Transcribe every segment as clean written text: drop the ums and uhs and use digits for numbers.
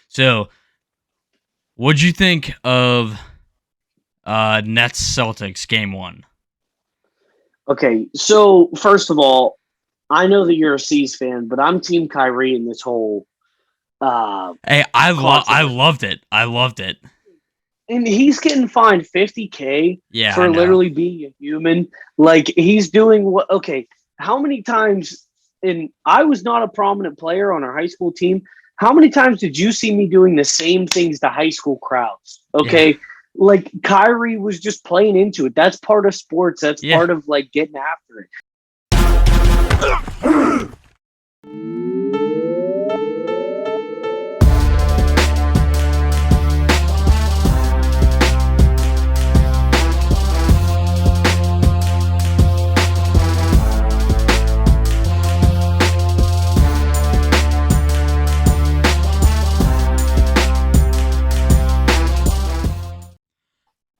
So, what'd you think of Nets Celtics game 1? Okay, so first of all, I know that you're a C's fan, but I'm Team Kyrie in this whole Hey, I controversy. loved it. I loved it. And he's getting fined $50K Yeah, I for know. literally being a human. Like he's doing what? Okay, how many times? And I was not a prominent player on our high school team. How many times did you see me doing the same things to high school crowds? Yeah. Okay, like Kyrie was just playing into it. That's part of sports. That's Yeah. part of like getting after it.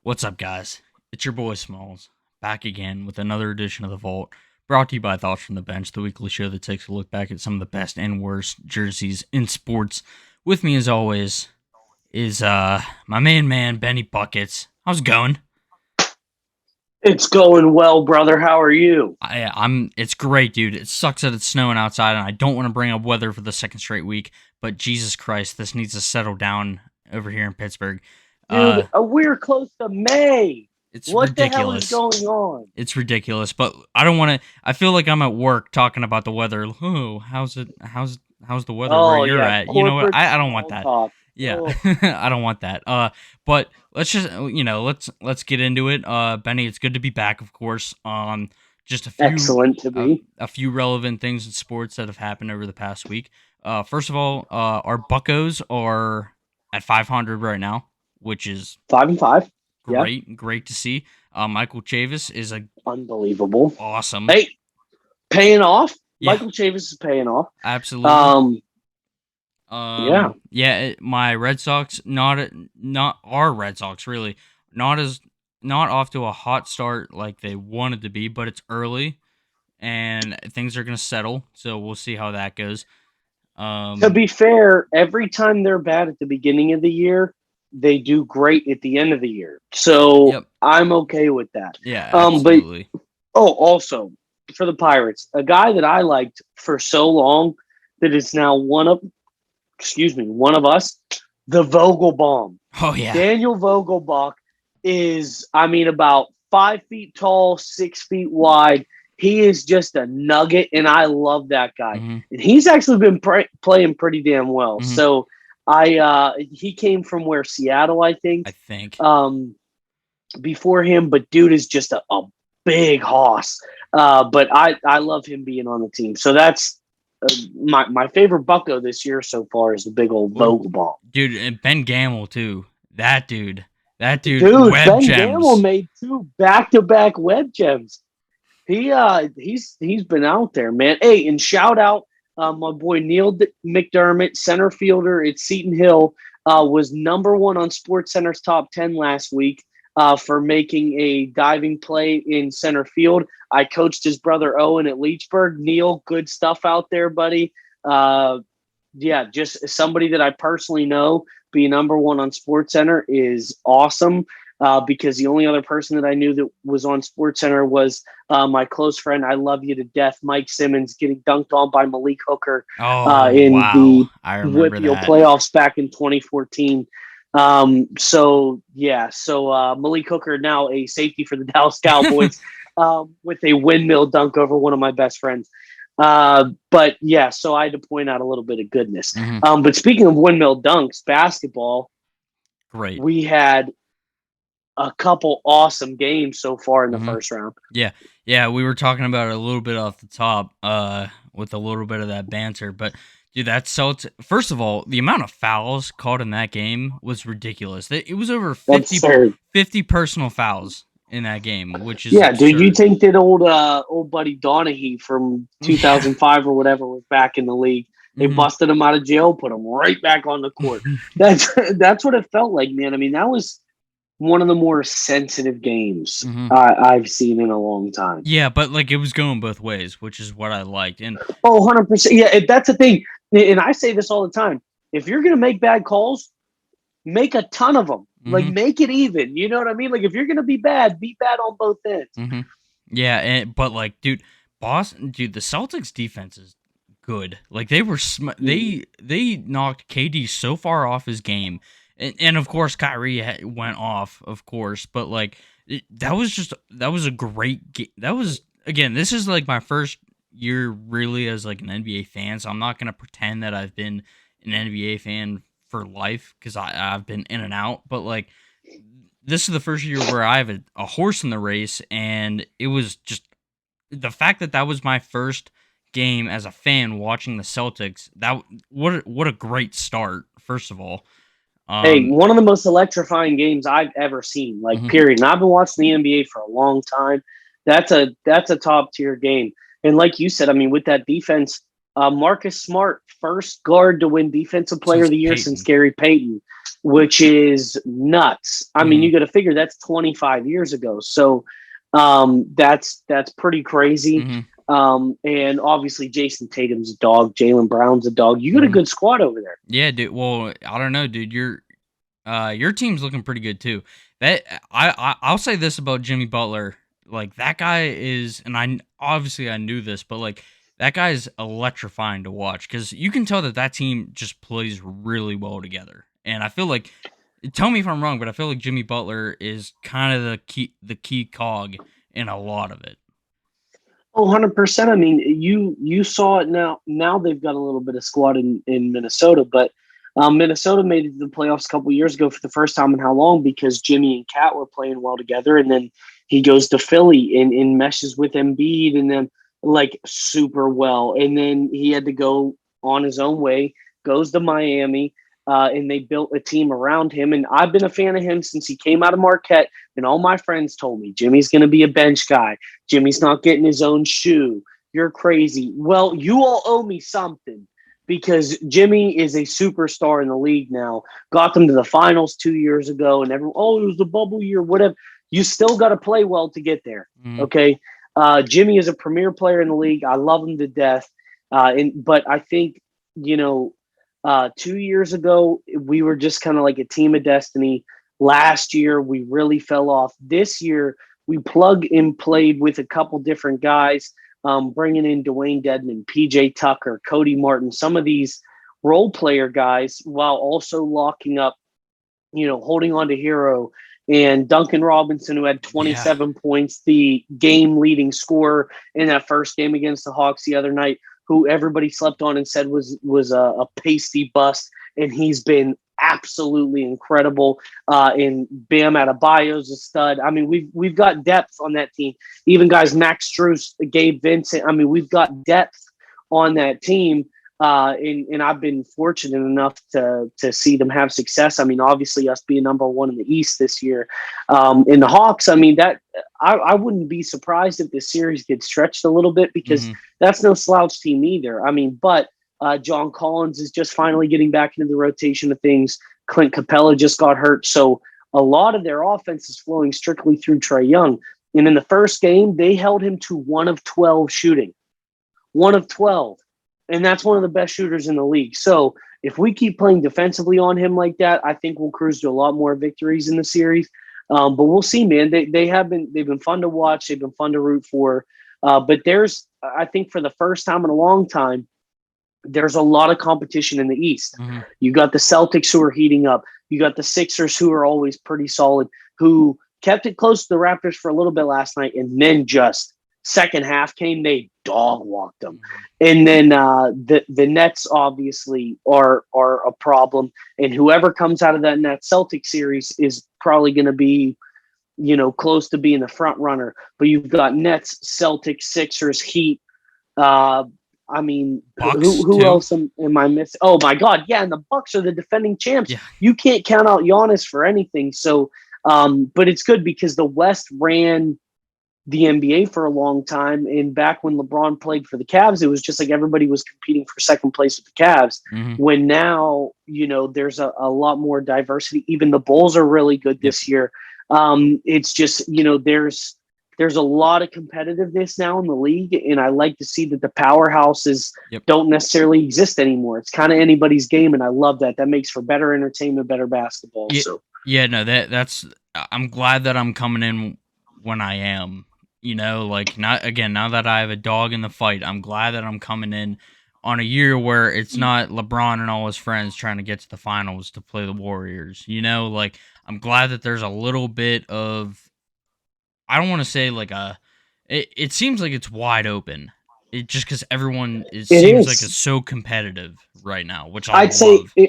What's up, guys? It's your boy Smalls, back again with another edition of The Vault, brought to you by Thoughts from the Bench, the weekly show that takes a look back at some of the best and worst jerseys in sports. With me, as always, is my main man, Benny Buckets. How's it going? It's going well, brother. How are you? It's great, dude. It sucks that it's snowing outside, and I don't want to bring up weather for the second straight week, but Jesus Christ, this needs to settle down over here in Pittsburgh. Dude, we're close to May. It's What ridiculous. the hell is going on? It's ridiculous, but I don't want to. I feel like I'm at work talking about the weather. Oh, how's the weather where you're at? You know what? I don't want that. Talk. Yeah, Oh. I don't want that. But let's just let's get into it. Benny, it's good to be back, of course. Just a few Excellent to be. a few relevant things in sports that have happened over the past week. First of all, our Buccos are at 500 right now, which is 5-5. great to see. Michael Chavis is Unbelievable. awesome. Hey, paying off. Yeah. Michael Chavis is paying off. Absolutely. Yeah. My Red Sox, not our Red Sox, really, not off to a hot start like they wanted to be, but it's early, and things are gonna settle. So we'll see how that goes. To be fair, every time they're bad at the beginning of the year, they do great at the end of the year. So Yep. I'm okay with that. Yeah, absolutely. Also for the Pirates, a guy that I liked for so long that is now one of us, the Vogelbach. Oh yeah. Daniel Vogelbach is, about 5 feet tall, 6 feet wide. He is just a nugget, and I love that guy. Mm-hmm. And he's actually been playing pretty damn well. Mm-hmm. So he came from where, Seattle, I think. Before him, but dude is just a big hoss. But I love him being on the team. So that's my favorite Bucko this year so far is the big old Vogelbach. Dude, and Ben Gamel too. That dude. Dude, web Ben gems. Gamel made 2 back-to-back web gems. He's been out there, man. Hey, and shout out my boy Neil McDermott, center fielder at Seton Hill, was number 1 on SportsCenter's top 10 last week for making a diving play in center field. I coached his brother Owen at Leechburg. Neil, good stuff out there, buddy. Yeah, just somebody that I personally know being number 1 on SportsCenter is awesome. Because the only other person that I knew that was on SportsCenter was my close friend, I love you to death, Mike Simmons, getting dunked on by Malik Hooker in the Whitfield playoffs back in 2014. So Malik Hooker now a safety for the Dallas Cowboys with a windmill dunk over one of my best friends. But yeah, so I had to point out a little bit of goodness. Mm-hmm. But speaking of windmill dunks, basketball, great. We had a couple awesome games so far in the first round. Yeah, we were talking about it a little bit off the top with a little bit of that banter, but dude, first of all, the amount of fouls called in that game was ridiculous. It was over 50 personal fouls in that game, which is absurd. Dude, you think that old buddy Donaghy from 2005 or whatever was back in the league? They busted him out of jail, put him right back on the court. That's what it felt like, man. I mean, that was one of the more sensitive games I've seen in a long time. Yeah, but like it was going both ways, which is what I liked. And 100%. Yeah, that's the thing. And I say this all the time. if you're going to make bad calls, make a ton of them. Like, make it even. You know what I mean? Like, if you're going to be bad on both ends. Yeah, but like, dude, Boston, dude, the Celtics defense is good. Like, they were they knocked KD so far off his game, and of course Kyrie went off, of course, but like that was a great game. That was, again, this is like my first year really as like an NBA fan, so I'm not gonna pretend that I've been an NBA fan for life because I've been in and out, but like this is the first year where I have a horse in the race, and it was just the fact that that was my first game as a fan watching the Celtics. That what a great start, first of all. Hey, one of the most electrifying games I've ever seen, like, period. And I've been watching the NBA for a long time. That's a top tier game. And like you said, I mean, with that defense, Marcus Smart, first guard to win Defensive Player of the Year since Gary Payton, which is nuts. I mean, you got to figure that's 25 years ago. So that's pretty crazy. And obviously Jason Tatum's a dog, Jaylen Brown's a dog. You got a good squad over there. Yeah, dude. Well, I don't know, dude. Your team's looking pretty good too. That I'll say this about Jimmy Butler. Like, that guy is, and I knew this, but like, that guy is electrifying to watch because you can tell that team just plays really well together. And I feel like, tell me if I'm wrong, but I feel like Jimmy Butler is kind of the key cog in a lot of it. Oh, 100%. I mean, you saw it now. Now they've got a little bit of squad in Minnesota, but Minnesota made it to the playoffs a couple years ago for the first time in how long, because Jimmy and Kat were playing well together, and then he goes to Philly and meshes with Embiid, and then like super well, and then he had to go on his own way, goes to Miami, and they built a team around him. And I've been a fan of him since he came out of Marquette, and all my friends told me, Jimmy's going to be a bench guy. Jimmy's not getting his own shoe. You're crazy. Well, you all owe me something, because Jimmy is a superstar in the league now. Got them to the finals 2 years ago, and everyone, oh, it was the bubble year, whatever. You still got to play well to get there, okay? Jimmy is a premier player in the league. I love him to death. But I think, 2 years ago, we were just kind of like a team of destiny. Last year, we really fell off. This year, we plug and played with a couple different guys, bringing in Dwayne Dedman, PJ Tucker, Cody Martin, some of these role player guys, while also locking up, holding on to Hero and Duncan Robinson, who had 27 points, the game-leading scorer in that first game against the Hawks the other night, who everybody slept on and said was a pasty bust, and he's been absolutely incredible. And Bam Adebayo's a stud. I mean, we've got depth on that team. Even guys, Max Strus, Gabe Vincent. I mean, we've got depth on that team. And I've been fortunate enough to see them have success. I mean, obviously us being number one in the East this year. In the Hawks, I mean, that I wouldn't be surprised if this series gets stretched a little bit, because that's no slouch team either. I mean, but John Collins is just finally getting back into the rotation of things. Clint Capella just got hurt. So a lot of their offense is flowing strictly through Trae Young. And in the first game, they held him to 1 of 12 shooting. 1 of 12. And that's one of the best shooters in the league. So if we keep playing defensively on him like that, I think we'll cruise to a lot more victories in the series. But we'll see, man. They've been fun to watch. They've been fun to root for. But I think for the first time in a long time, there's a lot of competition in the East. You got the Celtics, who are heating up. You got the Sixers, who are always pretty solid, who kept it close to the Raptors for a little bit last night, and then just second half came, they dog walked them. And then the Nets obviously are a problem, and whoever comes out of that Nets Celtics series is probably going to be, close to being the front runner. But you've got Nets, Celtics, Sixers, Heat. I mean, who else am I missing? Oh my God, yeah, and the Bucks are the defending champs. Yeah. You can't count out Giannis for anything. So, but it's good because the West ran the NBA for a long time, and back when LeBron played for the Cavs, it was just like everybody was competing for second place with the Cavs. When now, there's a lot more diversity. Even the Bulls are really good this year. It's just, there's a lot of competitiveness now in the league, and I like to see that the powerhouses Yep. don't necessarily exist anymore. It's kind of anybody's game, and I love that. That makes for better entertainment, better basketball. Yeah, So yeah, no, that's. I'm glad that I'm coming in when I am. Like not again. Now that I have a dog in the fight, I'm glad that I'm coming in on a year where it's not LeBron and all his friends trying to get to the finals to play the Warriors. Like I'm glad that there's a little bit of. I don't want to say like a. It seems like it's wide open. It just because everyone it it seems like it's is. so competitive right now, which I I'd say love.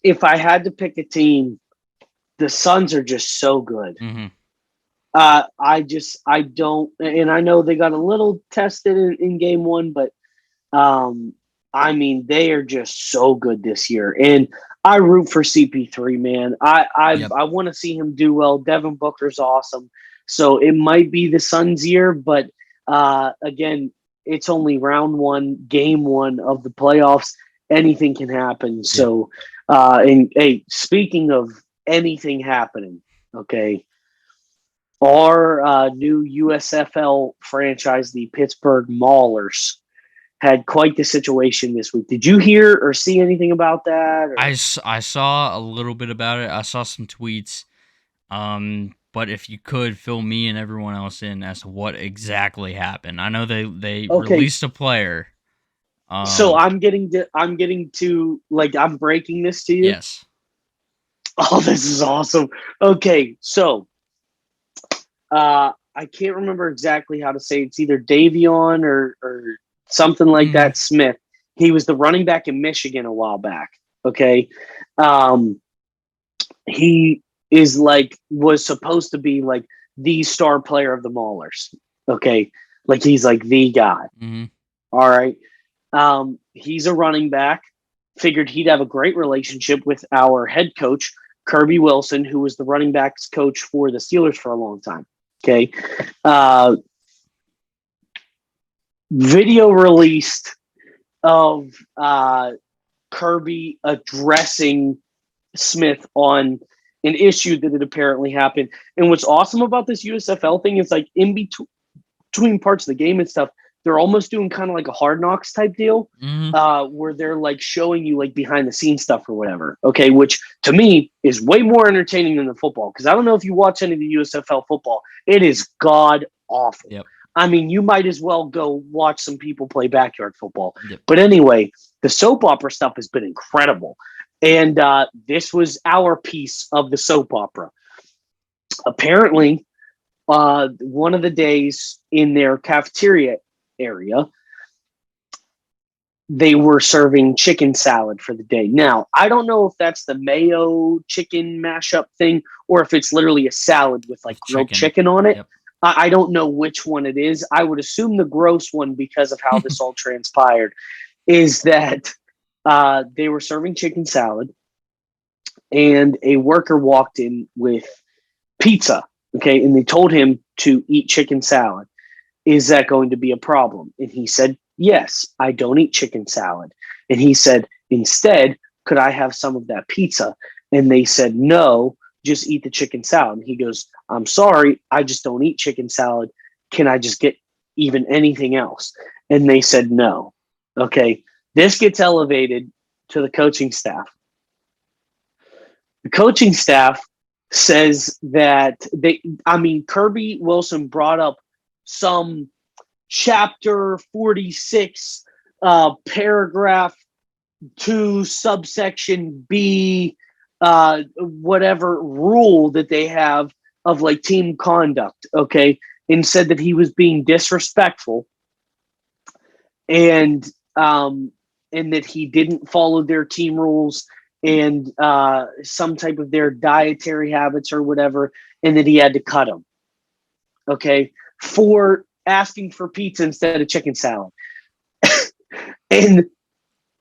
if I had to pick a team, the Suns are just so good. Hmm. I don't, and I know they got a little tested in game one, but I mean, they are just so good this year. And I root for CP3, man. Yep. I want to see him do well. Devin Booker's awesome. So it might be the Suns' year, but again, it's only round one, game one of the playoffs. Anything can happen. Yeah. So, and hey, speaking of anything happening, okay, our new USFL franchise, the Pittsburgh Maulers, had quite the situation this week. Did you hear or see anything about that? Or? I saw a little bit about it. I saw some tweets. But if you could fill me and everyone else in as to what exactly happened. I know they Okay, released a player. so Um, I'm getting to like I'm breaking this to you. yes. Oh, this is awesome. Okay, so I can't remember exactly how to say it. It's either Davion or something like Mm, that. Smith. He was the running back in Michigan a while back. Okay, um, he is like was supposed to be like the star player of the Maulers. Okay, like he's like the guy. mm, All right, he's a running back. Figured he'd have a great relationship with our head coach Kirby Wilson, who was the running backs coach for the Steelers for a long time. Okay, uh, video released of Kirby addressing Smith on an issue that had apparently happened. And what's awesome about this USFL thing is like in between parts of the game and stuff, they're almost doing kind of like a Hard Knocks type deal, mm. where they're like showing you like behind the scenes stuff or whatever. Okay, which to me is way more entertaining than the football because I don't know if you watch any of the USFL football. It is god awful. Yep. I mean, you might as well go watch some people play backyard football. Yep. But anyway, the soap opera stuff has been incredible. And this was our piece of the soap opera. Apparently, one of the days in their cafeteria area, they were serving chicken salad for the day. Now, I don't know if that's the mayo chicken mashup thing or if it's literally a salad with like grilled chicken on it. Yep. I don't know which one it is. I would assume the gross one because of how this all transpired is that they were serving chicken salad and a worker walked in with pizza. Okay. And they told him to eat chicken salad. Is that going to be a problem? And he said, yes, I don't eat chicken salad. And he said, instead, could I have some of that pizza? And they said, no, just eat the chicken salad. And he goes, I'm sorry, I just don't eat chicken salad. Can I just get even anything else? And they said, no. Okay. This gets elevated to the coaching staff. The coaching staff says that Kirby Wilson brought up some chapter 46, paragraph 2, subsection B, whatever rule that they have of like team conduct, okay, and said that he was being disrespectful and that he didn't follow their team rules and some type of their dietary habits or whatever, and that he had to cut him, okay, for asking for pizza instead of chicken salad. And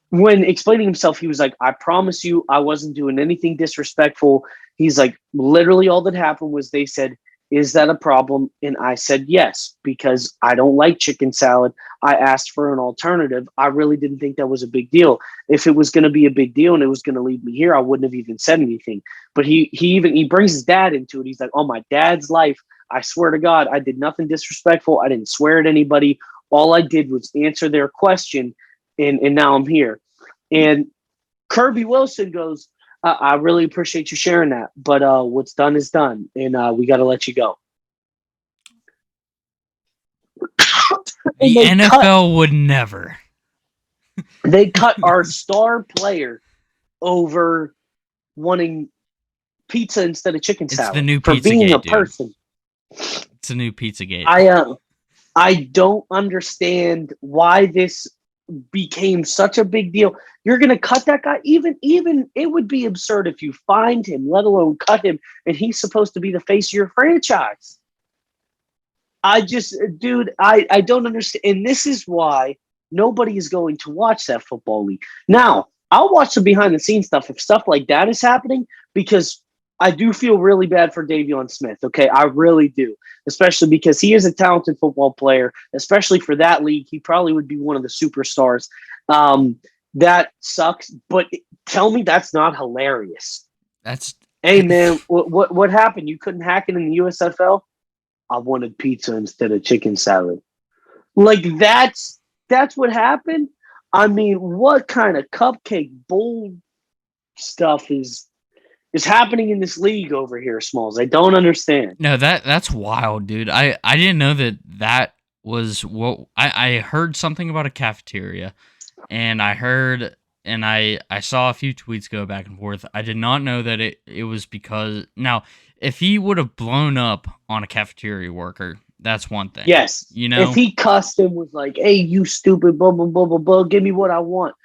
when explaining himself, he was like, I promise you, I wasn't doing anything disrespectful. He's like, literally all that happened was they said, is that a problem? And I said, yes, because I don't like chicken salad. I asked for an alternative. I really didn't think that was a big deal. If it was going to be a big deal and it was going to lead me here, I wouldn't have even said anything. But he brings his dad into it. He's like, oh, my dad's life, I swear to God, I did nothing disrespectful. I didn't swear at anybody. All I did was answer their question, and now I'm here. And Kirby Wilson goes, I really appreciate you sharing that, but what's done is done, and we got to let you go. The NFL would never. They cut our star player over wanting pizza instead of chicken salad. It's the new for being Pizzagate, a person. It's a new Pizzagate. I don't understand why this became such a big deal. You're going to cut that guy. Even it would be absurd if you fined him, let alone cut him, and he's supposed to be the face of your franchise. I don't understand. And this is why nobody is going to watch that football league. Now, I'll watch the behind the scenes stuff if stuff like that is happening, because I do feel really bad for Davion Smith. Okay, I really do, especially because he is a talented football player, especially for that league. He probably would be one of the superstars. That sucks, but tell me that's not hilarious. Hey man, what happened? You couldn't hack it in the USFL? I wanted pizza instead of chicken salad. Like that's what happened. I mean, what kind of cupcake bowl stuff is happening in this league over here, Smalls? I don't understand. No, that's wild, dude. I didn't know that was what I heard something about a cafeteria, and I saw a few tweets go back and forth. I did not know that it was because now if he would have blown up on a cafeteria worker, that's one thing. Yes, if he cussed him, was like, "Hey, you stupid, blah blah blah blah blah, give me what I want,"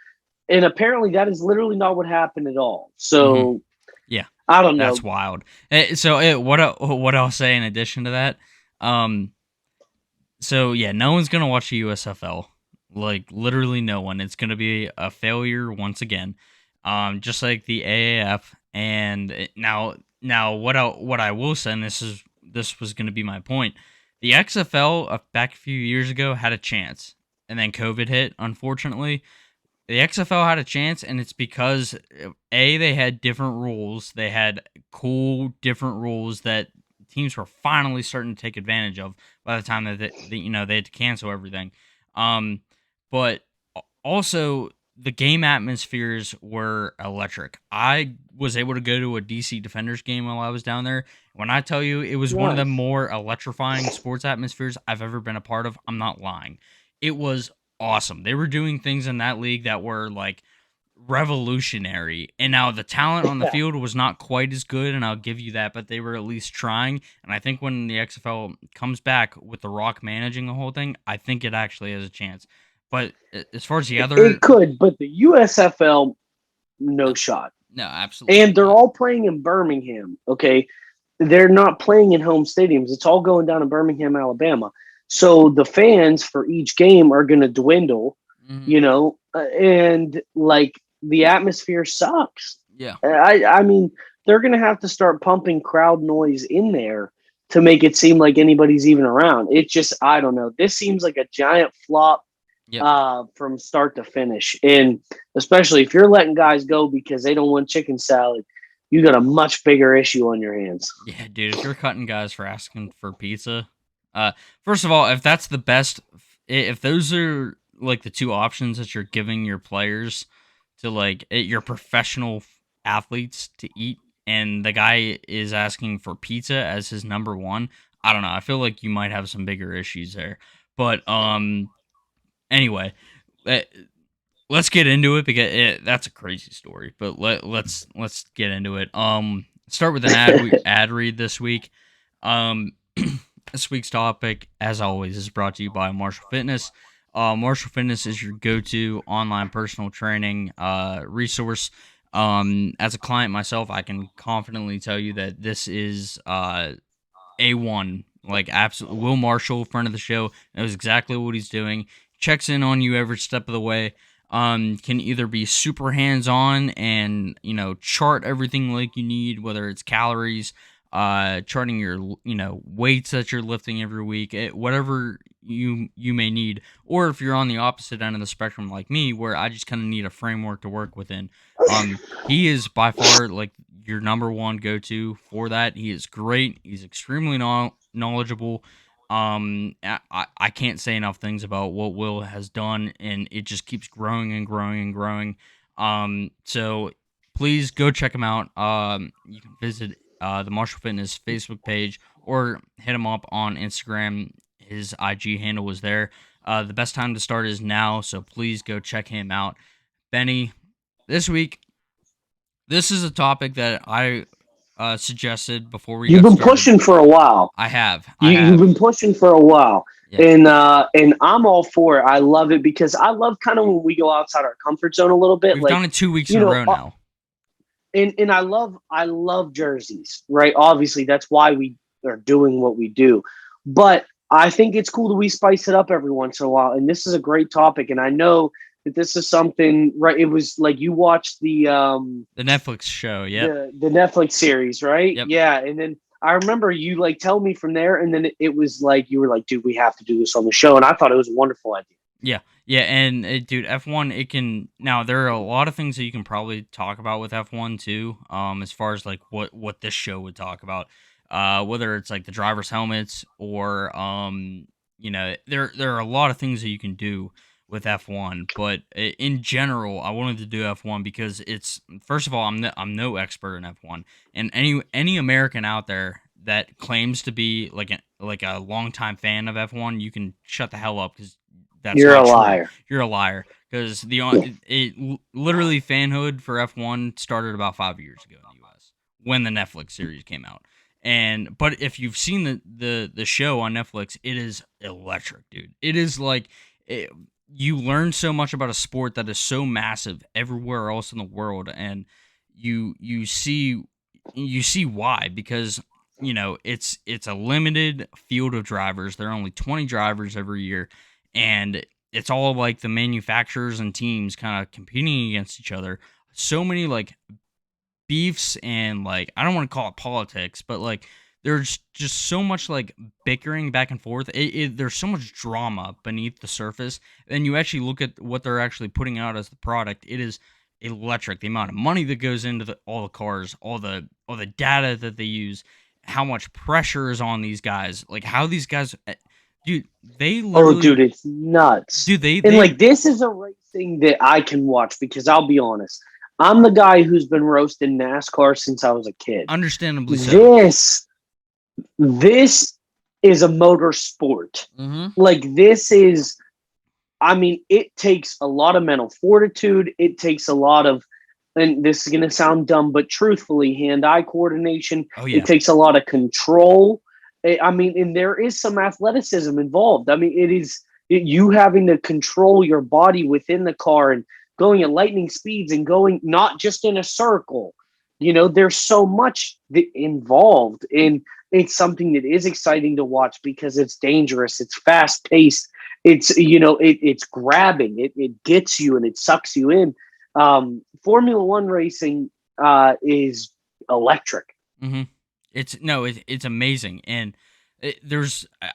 and apparently that is literally not what happened at all. So. Yeah, I don't know. That's wild. So what I'll say in addition to that, so yeah, no one's gonna watch the USFL. Like literally no one. It's gonna be a failure once again. Just like the AAF. And now what I will say, and this was gonna be my point. The XFL back a few years ago had a chance, and then COVID hit, unfortunately. The XFL had a chance, and it's because they had different rules. They had cool different rules that teams were finally starting to take advantage of by the time that they had to cancel everything. But also the game atmospheres were electric. I was able to go to a DC Defenders game while I was down there. When I tell you it was one of the more electrifying sports atmospheres I've ever been a part of, I'm not lying. It was awesome. They were doing things in that league that were like revolutionary. And now the talent on the field was not quite as good, and I'll give you that, but they were at least trying. And I think when the XFL comes back with The Rock managing the whole thing, I think it actually has a chance. But as far as the other... It could, but the USFL, no shot. No, absolutely. And they're all playing in Birmingham, okay? They're not playing in home stadiums. It's all going down in Birmingham, Alabama. So the fans for each game are going to dwindle, and like the atmosphere sucks. Yeah. I mean, they're going to have to start pumping crowd noise in there to make it seem like anybody's even around. It just, I don't know. This seems like a giant flop from start to finish. And especially if you're letting guys go because they don't want chicken salad, you got a much bigger issue on your hands. Yeah, dude, if you're cutting guys for asking for pizza, first of all, if that's the best, if those are like the two options that you're giving your players to like your professional athletes to eat, and the guy is asking for pizza as his number one, I don't know. I feel like you might have some bigger issues there. But anyway, let's get into it because that's a crazy story. But let's get into it. Start with an ad read this week. This week's topic, as always, is brought to you by Marshall Fitness. Marshall Fitness is your go-to online personal training resource. As a client myself, I can confidently tell you that this is A1. Like, absolutely. Will Marshall, friend of the show, knows exactly what he's doing. Checks in on you every step of the way. Can either be super hands-on and, chart everything like you need, whether it's calories, charting your, weights that you're lifting every week, whatever you may need. Or if you're on the opposite end of the spectrum like me, where I just kind of need a framework to work within. He is by far like your number one go-to for that. He is great. He's extremely knowledgeable. I can't say enough things about what Will has done, and it just keeps growing and growing and growing. So please go check him out. You can visit the Marshall Fitness Facebook page or hit him up on Instagram. His IG handle is there. The best time to start is now, so please go check him out. Benny, this week, this is a topic that I suggested before we You've got been started. pushing for a while. I have. You've been pushing for a while, Yeah. and I'm all for it. I love it because I love kind of when we go outside our comfort zone a little bit. We've Like, done it 2 weeks you in a know, row now. and I love jerseys, right? Obviously, that's why we are doing what we do. But I think it's cool that we spice it up every once in a while. And this is a great topic. And I know that this is something, right? It was like you watched the Netflix show. Yep. the Netflix series, right? Yep. Yeah. And then I remember you like tell me from there, and then it was like you were like, dude, we have to do this on the show. And I thought it was a wonderful idea. Yeah, and dude, F1, it can now. There are a lot of things that you can probably talk about with F1 too. As far as like what this show would talk about, whether it's like the driver's helmets or there are a lot of things that you can do with F1. But in general, I wanted to do F1 because it's, first of all, I'm no expert in F1, and any American out there that claims to be like a longtime fan of F1, you can shut the hell up because that's You're not a true. liar. You're a liar because literally fanhood for F1 started about 5 years ago in the U.S. when the Netflix series came out. But if you've seen the show on Netflix, it is electric, dude. It is like you learn so much about a sport that is so massive everywhere else in the world, and you see why, because it's a limited field of drivers. There are only 20 drivers every year, and it's all like the manufacturers and teams kind of competing against each other. So many like beefs and like, I don't want to call it politics, but like there's just so much like bickering back and forth. There's so much drama beneath the surface. And you actually look at what they're actually putting out as the product. It is electric. The amount of money that goes into all the cars, all the data that they use, how much pressure is on these guys, like how these guys, dude, they literally. Oh, dude, it's nuts. Dude, and like this is a racing that I can watch because I'll be honest, I'm the guy who's been roasting NASCAR since I was a kid. Understandably so. This is a motor sport. Mm-hmm. Like this is, I mean, it takes a lot of mental fortitude. It takes a lot of, and this is going to sound dumb, but truthfully, hand-eye coordination. Oh, yeah. It takes a lot of control. I mean, and there is some athleticism involved. I mean, you having to control your body within the car and going at lightning speeds and going not just in a circle. There's so much involved, and it's something that is exciting to watch because it's dangerous. It's fast paced. It's, it's grabbing. It gets you and it sucks you in. Formula One racing is electric. Mm-hmm. It's amazing, and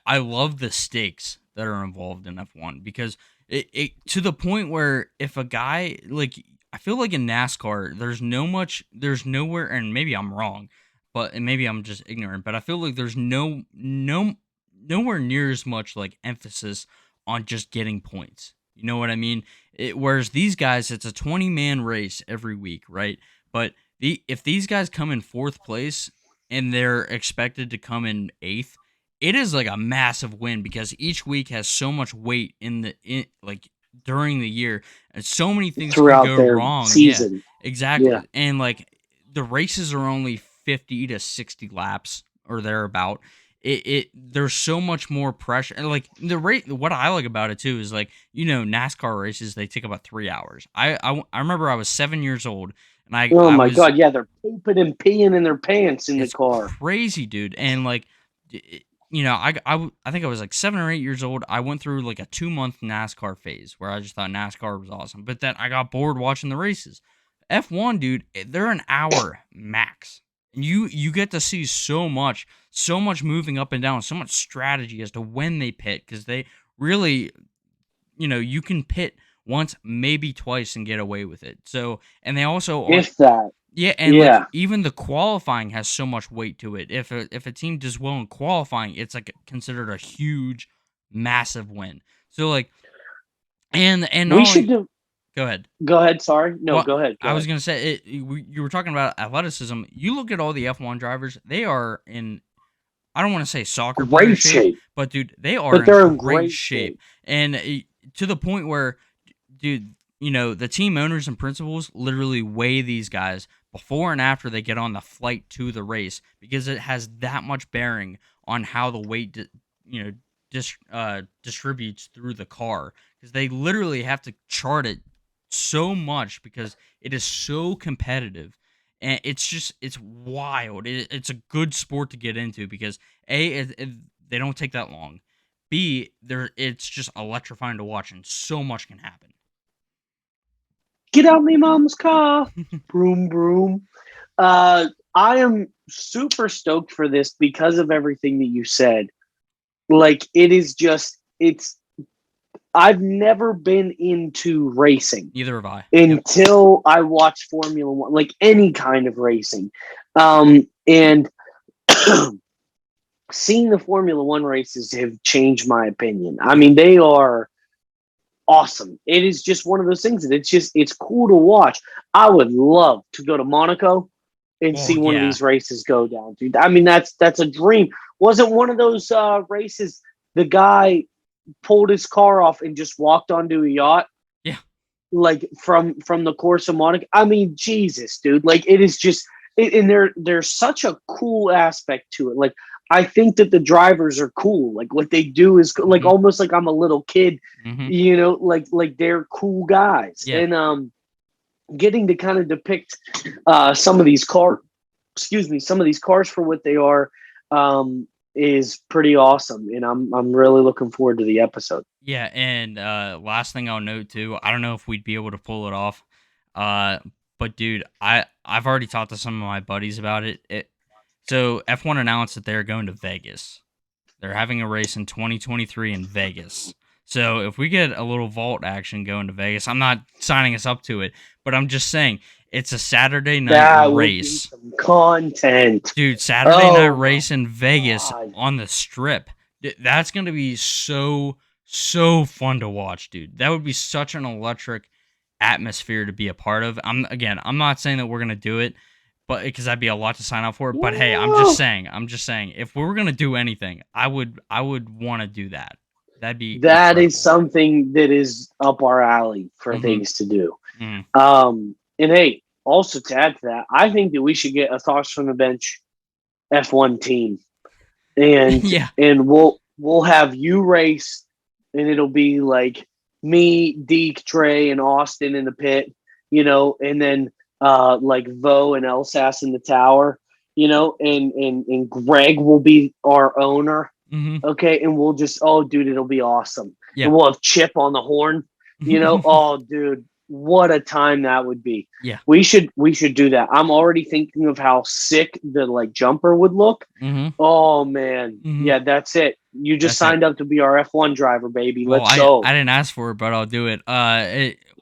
I love the stakes that are involved in F1 because it to the point where if a guy, like, I feel like in NASCAR there's nowhere, and maybe I'm wrong, and maybe I'm just ignorant, but I feel like there's nowhere near as much like emphasis on just getting points. You know what I mean? Whereas these guys, it's a 20-man race every week, right? But if these guys come in fourth place and they're expected to come in eighth, it is like a massive win because each week has so much weight like during the year, and so many things throughout can go their wrong. Season. Yeah, exactly. Yeah. And like the races are only 50 to 60 laps or thereabout. There's so much more pressure, and like the rate. What I like about it too is like, NASCAR races, they take about 3 hours. I remember I was 7 years old, and I God, yeah, they're pooping and peeing in their pants in the car. Crazy, dude. And like, I think I was like 7 or 8 years old. I went through like a 2-month NASCAR phase where I just thought NASCAR was awesome, but then I got bored watching the races. F1, dude, they're an hour max. You get to see so much moving up and down, so much strategy as to when they pit, because they really, you can pit once, maybe twice, and get away with it. So, and they also if that. Yeah, and like Yeah. even the qualifying has so much weight to it. If a team does well in qualifying, it's like considered a huge, massive win. So like, and not We should only do. go ahead. Go ahead. Sorry. No, Well, go ahead. Go I was ahead. gonna say you were talking about athleticism. You look at all the F1 drivers; they are in. I don't want to say soccer player Great shape, shape. but dude, they are But in they're in great great shape, shape. and to the point where, dude, the team owners and principals literally weigh these guys before and after they get on the flight to the race because it has that much bearing on how the weight, distributes through the car because they literally have to chart it so much because it is so competitive and it's wild. It's a good sport to get into because they don't take that long. B, it's just electrifying to watch and so much can happen. Get out my mom's car. Broom, broom. I am super stoked for this because of everything that you said. Like, it is just, it's, I've never been into racing Neither have I. Yep. until I watched Formula One, like any kind of racing. And seeing the Formula One races have changed my opinion. I mean, they are awesome. It is just one of those things that it's cool to watch. I would love to go to Monaco and Oh see one of yeah. these races go down, dude. I mean, that's a dream. Wasn't one of those races the guy pulled his car off and just walked onto a yacht? Yeah. Like from the course of Monaco. I mean, Jesus, dude. Like it is just and there's such a cool aspect to it. Like I think that the drivers are cool. Like what they do is like Mm-hmm. almost like I'm a little kid, Mm-hmm. like they're cool guys. Yeah. And getting to kind of depict some of these some of these cars for what they are is pretty awesome. And I'm really looking forward to the episode. Yeah, and last thing I'll note too, I don't know if we'd be able to pull it off. Uh but dude, I've already talked to some of my buddies about it. So F1 announced that they're going to Vegas. They're having a race in 2023 in Vegas. So if we get a little vault action going to Vegas, I'm not signing us up to it, but I'm just saying it's a Saturday night That would be race. some content. Dude, Saturday night Oh my race in Vegas God. on the strip. That's going to be so fun to watch, dude. That would be such an electric atmosphere to be a part of. I'm not saying that we're going to do it, but because that'd be a lot to sign up for, but hey, Woo! I'm just saying if we were going to do anything, I would want to do that. That'd be That incredible. is something that is up our alley for Mhm. things to do. Mhm. And hey, also to add to that, I think that we should get a thoughts from the bench F1 team, and Yeah. we'll have you race, and it'll be like me, Deke, Trey, and Austin in the pit, and then like Vo and Elsass in the tower, and Greg will be our owner. Mhm. Okay, and we'll just dude, it'll be awesome. Yeah. And we'll have Chip on the horn, Oh dude, what a time that would be. Yeah. We should do that. I'm already thinking of how sick the like jumper would look. Mhm. Oh man. Mhm. Yeah, that's it. You just That's it. signed up to be our F1 driver, baby. Well, Let's go. I didn't ask for it, but I'll do it.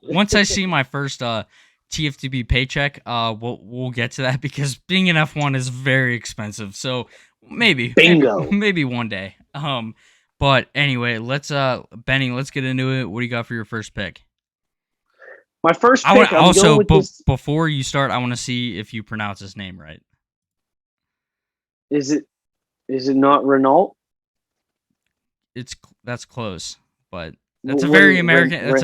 Once I see my first TFTB paycheck, we'll get to that because being an F1 is very expensive. So maybe Bingo. maybe one day. But anyway, let's Benny, let's get into it. What do you got for your first pick? My first I want pick, I'm going with this. before you start, I want to see if you pronounce his name right. Is it not Renault? That's close, but that's a What very is American.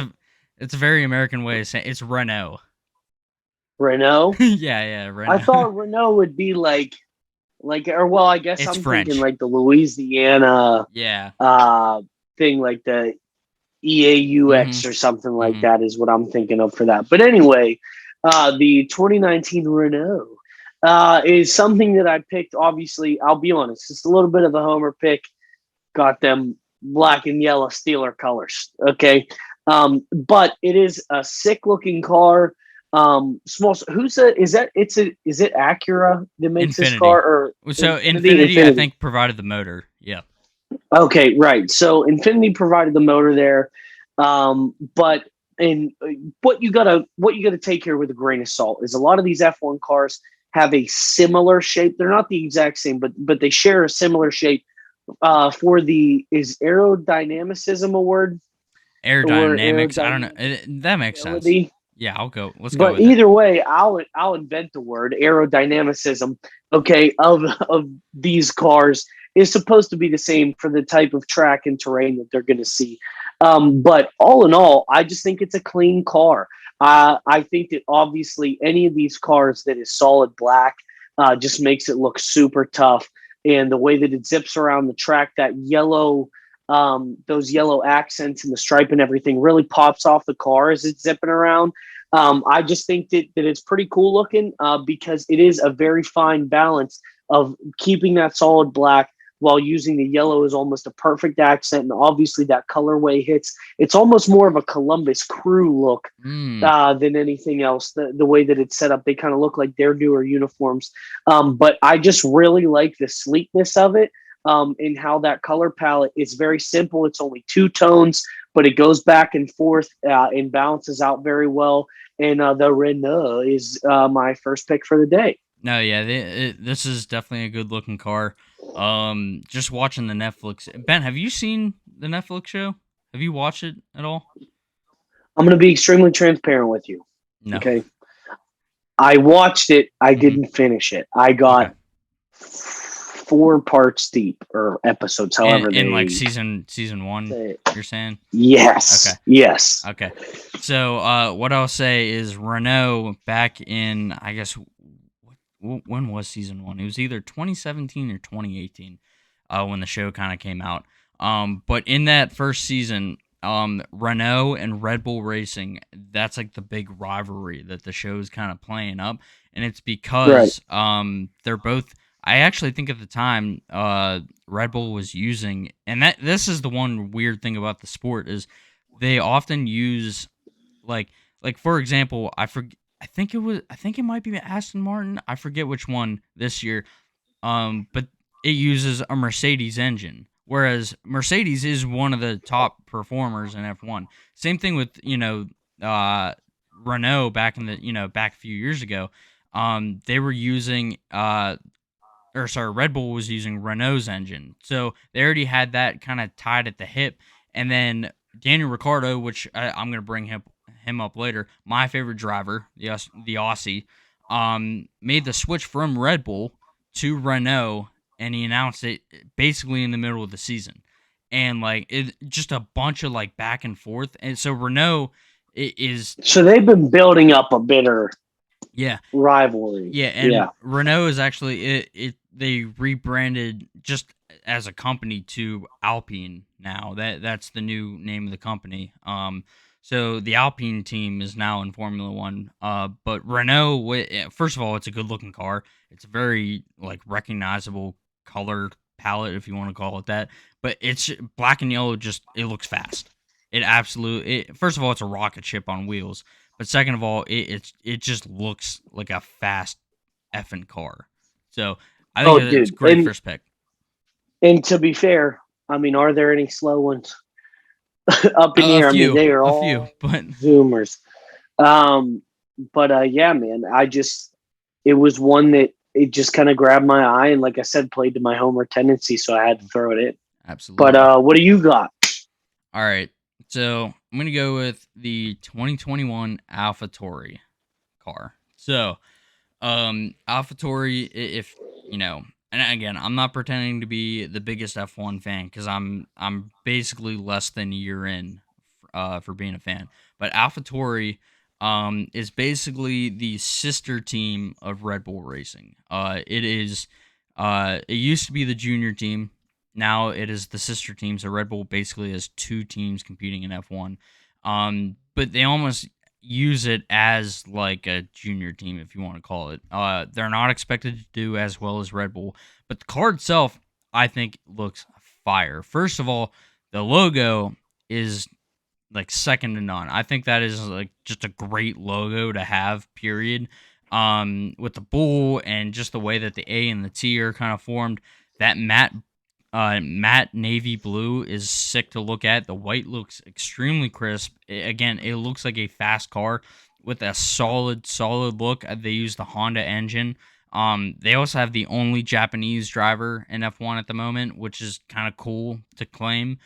It's a very American way of saying it's Renault. Renault? Yeah, I Renault. thought Renault would be or well, I guess It's I'm thinking French. like the Louisiana Yeah. thing, like the EAUX Mhm. or something like Mhm. that is what I'm thinking of for that. But anyway, the 2019 Renault is something that I picked. Obviously, I'll be honest, it's a little bit of a homer pick. Got them black and yellow Steeler colors. Okay, but it is a sick looking car. Small. Is it Acura that makes this Infinity. car or So Infinity? Infinity, I Infinity. think, provided the motor. Yeah. Okay, right. So Infinity provided the motor there, but and what you gotta take here with a grain of salt is a lot of these F1 cars have a similar shape. They're not the exact same, but they share a similar shape. For the is aerodynamicism a word? Or Aerodynamics. I don't know. That makes sense. aerodynamic. Yeah, I'll go. Let's go But with it. either way, I'll invent the word aerodynamicism. Okay, of these cars is supposed to be the same for the type of track and terrain that they're going to see. But all in all, I just think it's a clean car. I think that obviously any of these cars that is solid black just makes it look super tough. And the way that it zips around the track, that yellow, those yellow accents and the stripe and everything really pops off the car as it's zipping around. I just think that it's pretty cool looking because it is a very fine balance of keeping that solid black while using the yellow as almost a perfect accent. And obviously that colorway hits. It's almost more of a Columbus Crew look Mm. than anything else. The way that it's set up, they kind of look like their newer uniforms. But I just really like the sleekness of it. And how that color palette is very simple. It's only two tones, but it goes back and forth and balances out very well. And the Renault is my first pick for the day. No, yeah, this is definitely a good looking car. Just watching the Netflix. Ben, have you seen the Netflix show? Have you watched it at all? I'm going to be extremely transparent with you. No. Okay. I watched it. I Mhm. didn't finish it. I Okay. got 4 parts deep or episodes, however In like they season one, say it. you're saying? Yes. Okay. Yes. Okay. So what I'll say is Renault back in I guess when was season one? It was either 2017 or 2018 when the show kind of came out. But in that first season, Renault and Red Bull Racing, that's like the big rivalry that the show's kind of playing up, and it's Right. because they're both. I actually think at the time, Red Bull was using, and that this is the one weird thing about the sport is they often use like for example, I think it might be Aston Martin. I forget which one this year. But it uses a Mercedes engine, whereas Mercedes is one of the top performers in F1. Same thing with uh, Renault back in the back a few years ago. They were using or sorry, Red Bull was using Renault's engine, so they already had that kind of tied at the hip. And then Daniel Ricciardo, which I'm going to bring him up later, my favorite driver, the Aussie, made the switch from Red Bull to Renault, and he announced it basically in the middle of the season, and like it just a bunch of like back and forth. And so Renault is So they've been building up a bitter yeah. rivalry. Yeah, and Yeah. Renault is actually it they rebranded just as a company to Alpine now. That's the new name of the company. So the Alpine team is now in Formula 1. But Renault first of all, it's a good-looking car. It's a very like recognizable color palette if you want to call it that. But it's black and yellow, just it looks fast. First of all, it's a rocket ship on wheels. But second of all, it just looks like a fast effing car. So I think Oh, it's a dude. great first pick. And to be fair, I mean, are there any slow ones up in A here? I mean, few, they are a few, all but Zoomers. Um, but yeah, man, it was one that it just kind of grabbed my eye, and like I said, played to my homer tendency, so I had to throw it in. But absolutely. what do you got? All right, so I'm gonna go with the 2021 AlphaTauri car. So, AlphaTauri, if you know, and again, I'm not pretending to be the biggest F1 fan because I'm basically less than a year in, for being a fan. But AlphaTauri, is basically the sister team of Red Bull Racing. It used to be the junior team. Now it is the sister team. So Red Bull basically has two teams competing in F1. But they almost use it as like a junior team, if you want to call it. They're not expected to do as well as Red Bull, but the car itself, I think, looks fire. First of all, the logo is like second to none. I think that is like just a great logo to have. Period. With the bull and just the way that the A and the T are kind of formed, that matte Matte navy blue is sick to look at. The white looks extremely crisp. Again, it looks like a fast car with a solid look. They use the Honda engine. They also have the only Japanese driver in F1 at the moment, which is kind of cool to claim.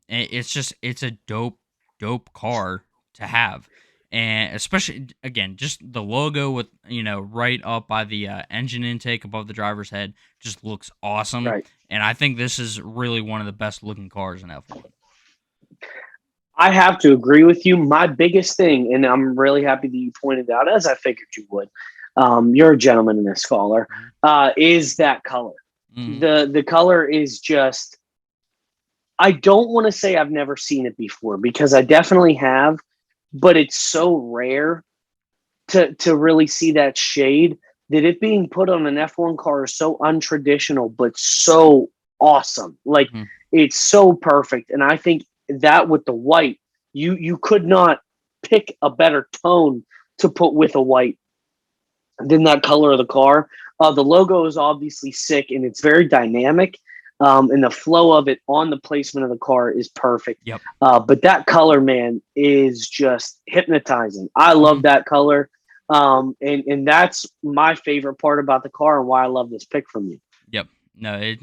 It's a dope car to have, and especially again, just the logo with right up by the engine intake above the driver's head just looks awesome. Right. And I think this is really one of the best looking cars in F1. I have to agree with you. My biggest thing, and I'm really happy that you pointed out, as I figured you would, you're a gentleman and a scholar, is that color. Mm-hmm. The color is just, I don't want to say I've never seen it before, because I definitely have, but it's so rare to really see that shade, that it being put on an F1 car is so untraditional, but so awesome. Like, Mm-hmm. it's so perfect. And I think that with the white, you could not pick a better tone to put with a white than that color of the car. The logo is obviously sick, and it's very dynamic. And the flow of it on the placement of the car is perfect. Yep. But that color, man, is just hypnotizing. I love that color. And that's my favorite part about the car, and why I love this pick from you. Yep. No,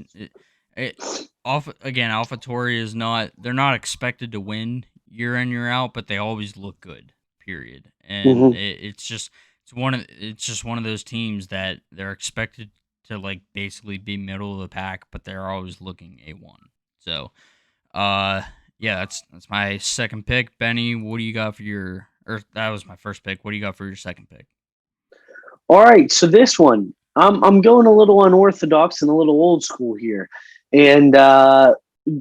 AlphaTauri is not. They're not expected to win year in year out, but they always look good. Period. And Mm-hmm. it's just one of those teams that they're expected to like basically be middle of the pack, but they're always looking A1. So, yeah, that's my second pick. Benny, what do you got for your? Or that was my first pick. What do you got for your second pick? All right, so this one, I'm going a little unorthodox and a little old school here, and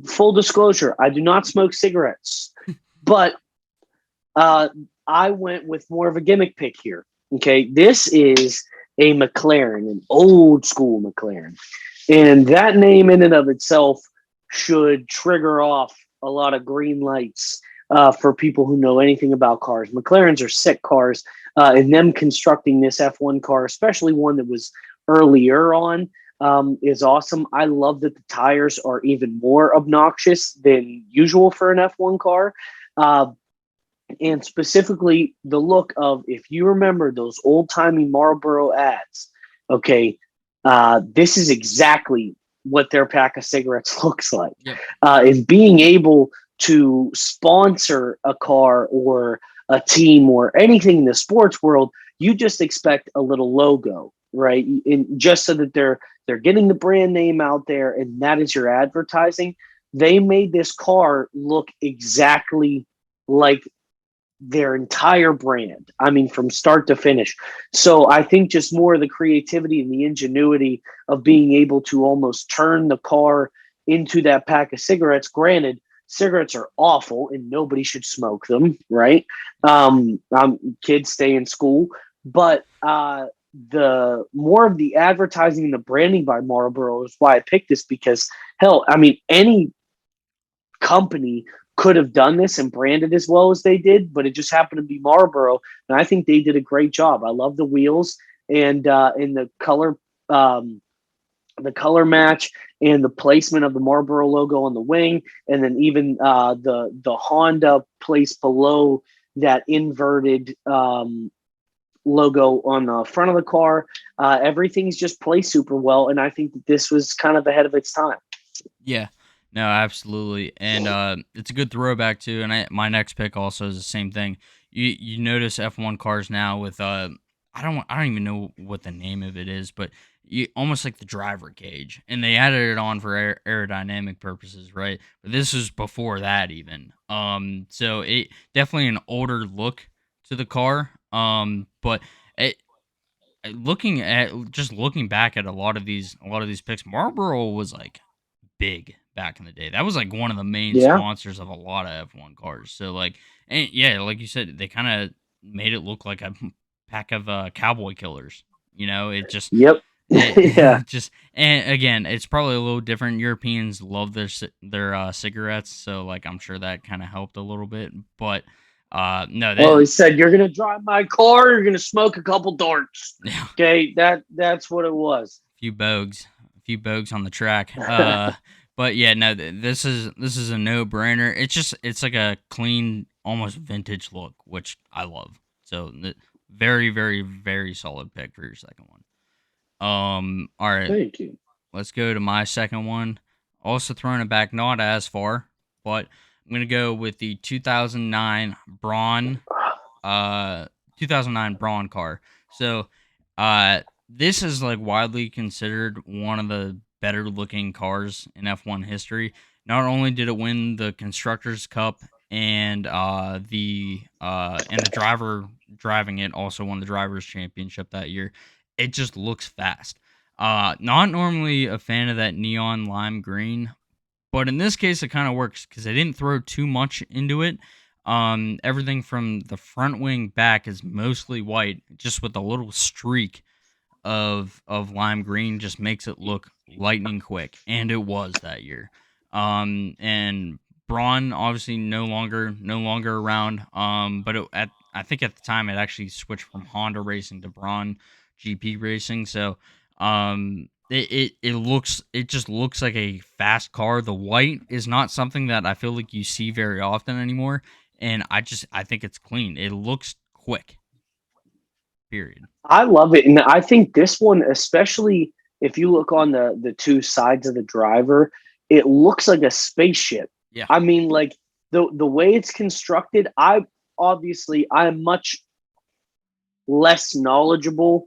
full disclosure, I do not smoke cigarettes, but I went with more of a gimmick pick here. Okay, this is a McLaren, an old school McLaren, and that name in and of itself should trigger off a lot of green lights for people who know anything about cars. McLarens are sick cars, and them constructing this F1 car, especially one that was earlier on, is awesome. I love that the tires are even more obnoxious than usual for an F1 car. Uh, and specifically the look of, if you remember those old timey Marlboro ads, okay, this is exactly what their pack of cigarettes looks like. Yep. Is being able to sponsor a car or a team or anything in the sports world, you just expect a little logo, right? And just so that they're getting the brand name out there, and that is your advertising. They made this car look exactly like their entire brand. I mean, from start to finish. So I think just more of the creativity and the ingenuity of being able to almost turn the car into that pack of cigarettes. Granted, cigarettes are awful and nobody should smoke them, right? Kids stay in school, but the more of the advertising and the branding by Marlboro is why I picked this, because hell, I mean, any company could have done this and branded as well as they did, but it just happened to be Marlboro, and I think they did a great job. I love the wheels and the color match and the placement of the Marlboro logo on the wing, and then even the Honda place below that inverted logo on the front of the car. Everything's just placed super well, and I think that this was kind of ahead of its time. Yeah. No, absolutely, and it's a good throwback too. And my next pick also is the same thing. You notice F1 cars now with I don't even know what the name of it is, but almost like the driver cage, and they added it on for aerodynamic purposes, right? But this was before that even. So it definitely an older look to the car. But it, looking back at a lot of these picks, Marlboro was like big back in the day. That was like one of the main Yeah. sponsors of a lot of F1 cars. So like, and yeah, like you said, they kind of made it look like a pack of cowboy killers. It just Yep. Yeah. just and again, it's probably a little different. Europeans love their cigarettes, so like I'm sure that kind of helped a little bit. But no, Well, he that said, "You're gonna drive my car. You're gonna smoke a couple darts." yeah, Okay, that's what it was. few bogues, few bogues on the track. But yeah, no, this is a no brainer. It's like a clean, almost vintage look, which I love. So very, very, very solid pick for your second one. All right, Thank you. let's go to my second one. Also throwing it back, not as far, but I'm gonna go with the 2009 uh 2009 Brawn Car. So, this is like widely considered one of the better looking cars in F1 history. Not only did it win the constructors cup and the driver driving it also won the drivers championship that year. It just looks fast. Not normally a fan of that neon lime green, but in this case, it kind of works because they didn't throw too much into it. Everything from the front wing back is mostly white, just with a little streak of lime green, just makes it look lightning quick, and it was that year. And Braun obviously no longer around. But I think at the time it actually switched from Honda racing to Braun GP racing. So it just looks like a fast car. The white is not something that I feel like you see very often anymore, and I think it's clean. It looks quick. Period. I love it, and I think this one, especially if you look on the two sides of the driver, it looks like a spaceship. Yeah. I mean, like the way it's constructed. I'm much less knowledgeable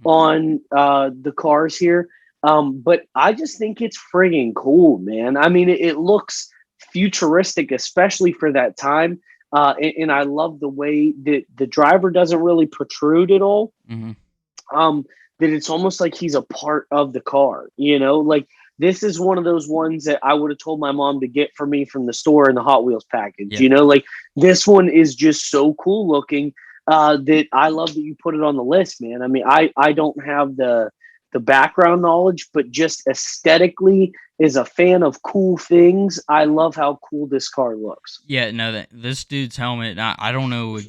on the cars here, but I just think it's friggin' cool, man. I mean, it looks futuristic, especially for that time. And I love the way that the driver doesn't really protrude at all. Mm-hmm. That it's almost like he's a part of the car, like this is one of those ones that I would have told my mom to get for me from the store in the Hot Wheels package. Yeah. Like this one is just so cool looking that I love that you put it on the list, man. I mean, I don't have the background knowledge, but just aesthetically, as a fan of cool things, I love how cool this car looks. Yeah, no, this dude's helmet, I don't know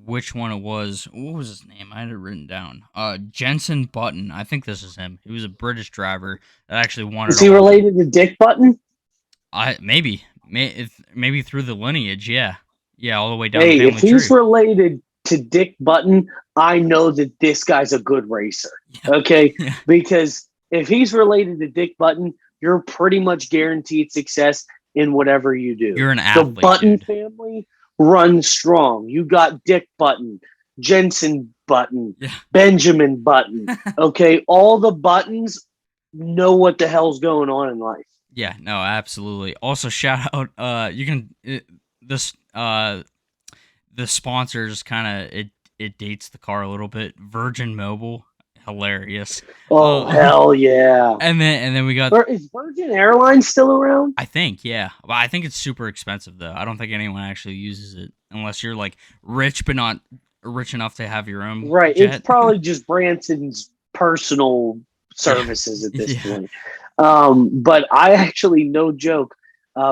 which one it was. What was his name? I had it written down. Jensen Button. I think this is him. He was a British driver that actually won it. Is he related to Dick Button? Maybe through the lineage, yeah. Yeah, all the way down Hey, the family if he's tree. related to Dick Button, I know that this guy's a good racer. Yeah. Okay? Yeah. Because if he's related to Dick Button, you're pretty much guaranteed success in whatever you do. You're an athlete, the Button dude. family runs strong. You got Dick Button, Jensen Button, Yeah. Benjamin Button. Okay? All the Buttons know what the hell's going on in life. Yeah, no, absolutely. Also, shout out. You can the sponsors kind of it dates the car a little bit. Virgin Mobile, hilarious. Oh hell yeah! And then we got. Is Virgin Airlines still around? I think, yeah. Well, I think it's super expensive though. I don't think anyone actually uses it unless you're like rich, but not rich enough to have your own. Right. Jet. It's probably just Branson's personal services at this point. But I actually, no joke,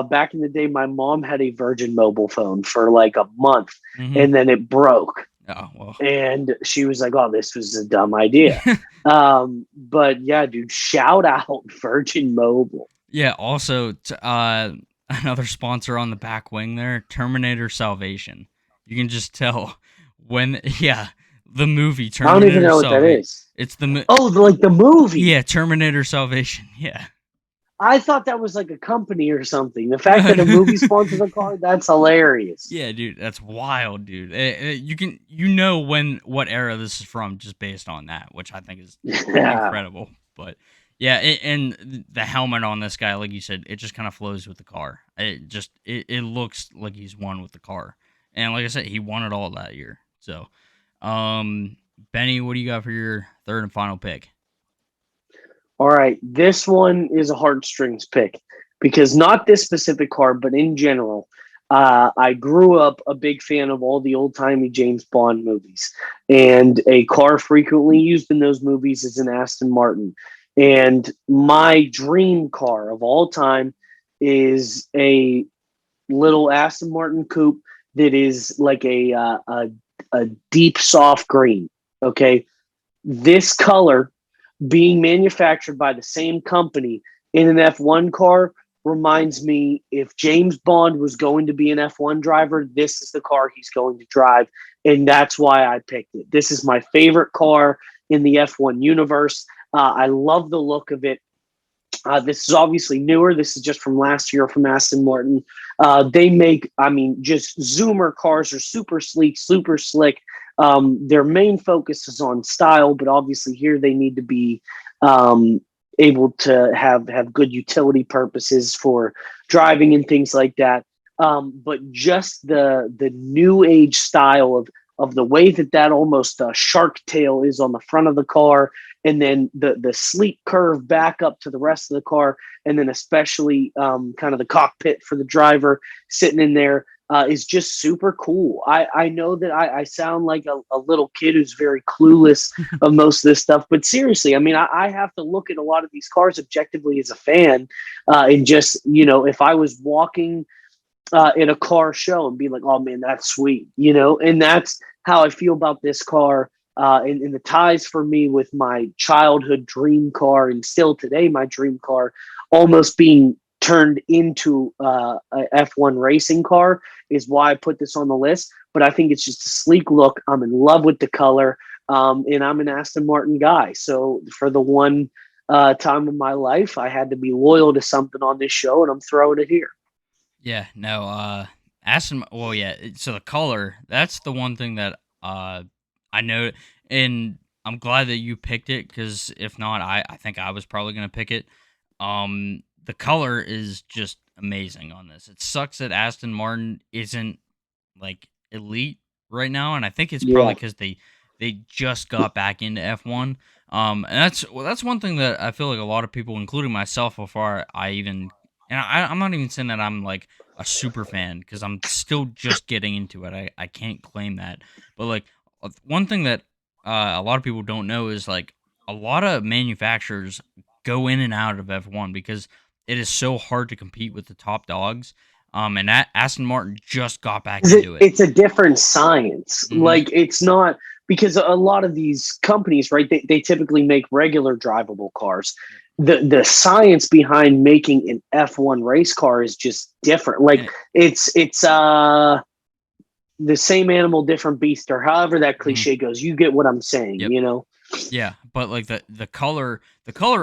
back in the day, my mom had a Virgin mobile phone for like a month, and then it broke. Oh, well. And she was like, "Oh, this was a dumb idea." But yeah, dude, shout out Virgin Mobile. Yeah. Also, another sponsor on the back wing there, Terminator Salvation. You can just tell when, the movie Terminator. I don't even know what that is. It's the like the movie. Yeah, Terminator Salvation. Yeah. I thought that was like a company or something. The fact that a movie sponsors a car, that's hilarious. Yeah, dude, that's wild, dude. What era this is from just based on that, which I think is incredible. But yeah, and the helmet on this guy, like you said, it just kind of flows with the car. It looks like he's won with the car, and like I said, he won it all that year. So, Benny, what do you got for your third and final pick? All right, this one is a heartstrings pick because not this specific car, but in general, I grew up a big fan of all the old-timey James Bond movies, and a car frequently used in those movies is an Aston Martin. And my dream car of all time is a little Aston Martin coupe that is like a deep soft green. Okay, this color being manufactured by the same company in an F1 car reminds me, if James Bond was going to be an F1 driver, this is the car he's going to drive. And that's why I picked it. This is my favorite car in the F1 universe. I love the look of it. This is obviously newer. This is just from last year from Aston Martin. They make, I mean, just Zoomer cars are super sleek, super slick. Their main focus is on style, but obviously here they need to be able to have good utility purposes for driving and things like that. But just the new age style of the way that almost shark tail is on the front of the car, and then the sleek curve back up to the rest of the car, and then especially kind of the cockpit for the driver sitting in there is just super cool. I know that I sound like a little kid who's very clueless of most of this stuff, but seriously, I mean, I have to look at a lot of these cars objectively as a fan, and just, if I was walking in a car show and be like, oh man, that's sweet, and that's how I feel about this car. And the ties for me with my childhood dream car, and still today my dream car, almost being turned into a F1 racing car, is why I put this on the list. But I think it's just a sleek look. I'm in love with the color, and I'm an Aston Martin guy. So for the one time of my life, I had to be loyal to something on this show, and I'm throwing it here. Yeah, no, Aston. Well, yeah. So the color, that's the one thing that I know, and I'm glad that you picked it, because if not, I think I was probably gonna pick it. The color is just amazing on this. It sucks that Aston Martin isn't like elite right now, and I think it's probably Yeah. because they just got back into F1. And that's one thing that I feel like a lot of people, including myself, before I even, and I'm not even saying that I'm like a super fan, because I'm still just getting into it. I can't claim that, but like one thing that a lot of people don't know is like a lot of manufacturers go in and out of F1 because it is so hard to compete with the top dogs. And Aston Martin just got back into it. It's a different science. Hmm. Like, it's not, because a lot of these companies, right? They typically make regular drivable cars. The science behind making an F1 race car is just different. Like, And it, it's the same animal, different beast, or however that mhm, cliche goes. You get what I'm saying, yep. you know? Yeah, but like the color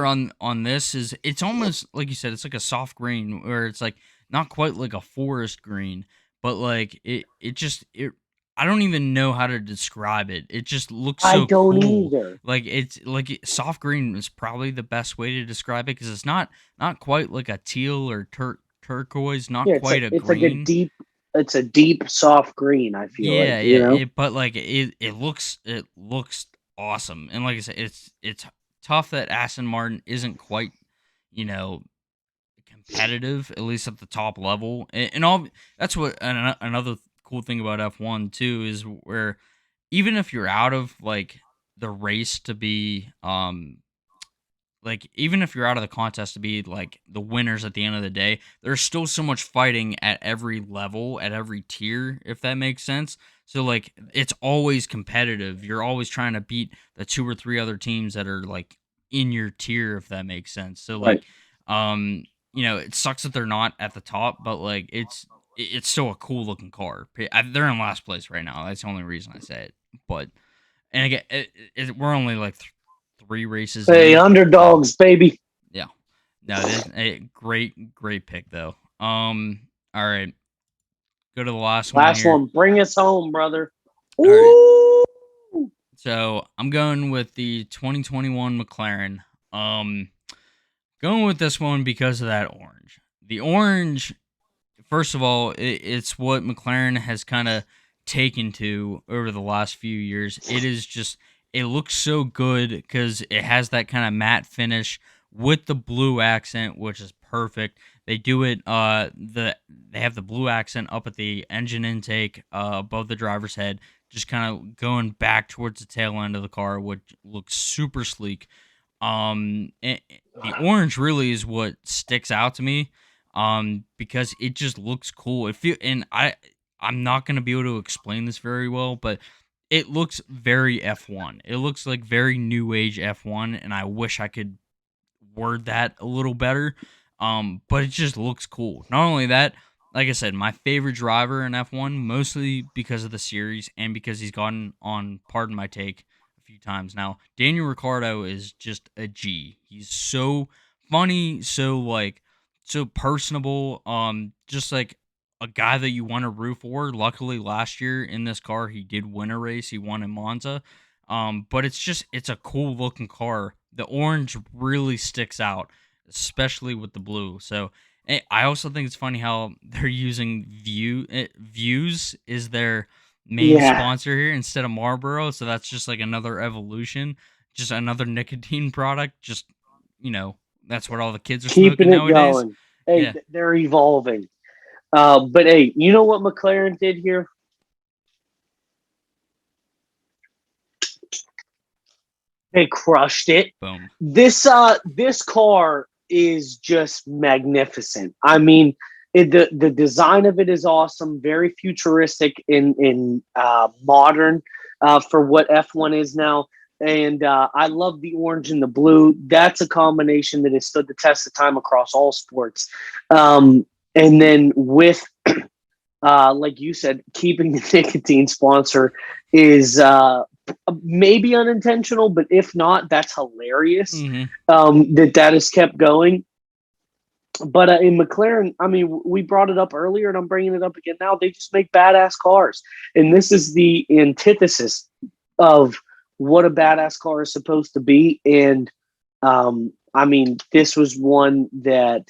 on this is, it's almost like you said, it's like a soft green, where it's like not quite like a forest green, but like it just it I don't even know how to describe it. It just looks I so don't cool. either. Like it's like soft green is probably the best way to describe it, because it's not quite like a teal or turquoise, not Yeah, quite a it's like a green. deep, it's a deep, soft green, I feel like, Yeah, you yeah, know? but like it looks awesome, and like I said, it's tough that Aston Martin isn't quite, you know, competitive, at least at the top level, and all. That's what another cool thing about F1 too is, where even if you're out of like the race to be like, even if you're out of the contest to be like the winners at the end of the day, there's still so much fighting at every level, at every tier, if that makes sense. So like it's always competitive. You're always trying to beat the two or three other teams that are like in your tier, if that makes sense. So Right. like it sucks that they're not at the top, but like it's still a cool looking car. They're in last place right now. That's the only reason I say it. But and again, we're only like three races Hey, in, so underdogs, baby. yeah. No, this a great pick though. All right, go to the last one Last here. one, bring us home, brother. All right, Ooh. so I'm going with the 2021 McLaren. Um, going with this one because of that orange. The orange, first of all, it's what McLaren has kind of taken to over the last few years. It is just, it looks so good because it has that kind of matte finish with the blue accent, which is perfect. They do it. They have the blue accent up at the engine intake, above the driver's head, just kind of going back towards the tail end of the car, which looks super sleek. The orange really is what sticks out to me, because it just looks cool. And I'm not gonna be able to explain this very well, but it looks very F1. It looks like very new age F1, and I wish I could word that a little better. But it just looks cool. Not only that, like I said, my favorite driver in F1, mostly because of the series and because he's gotten on Pardon My Take a few times now. Daniel Ricciardo is just a G. He's so funny, so personable. Just like a guy that you want to root for. Luckily, last year in this car, he did win a race. He won in Monza. But it's a cool looking car. The orange really sticks out, especially with the blue. So I also think it's funny how they're using Views is their main Yeah, sponsor here instead of Marlboro. So that's just like another evolution, just another nicotine product. Just you know, that's what all the kids are smoking keeping it nowadays. going. Hey, Yeah, they're evolving. But hey, you know what McLaren did here? They crushed it. boom. This car is just magnificent. I mean, the design of it is awesome, very futuristic in modern for what F1 is now. And I love the orange and the blue. That's a combination that has stood the test of time across all sports. And then with like you said, keeping the nicotine sponsor is maybe unintentional, but if not, that's hilarious Hmm. that is kept going. But in McLaren, I mean, we brought it up earlier, and I'm bringing it up again now. They just make badass cars, and this is the antithesis of what a badass car is supposed to be. And I mean, this was one that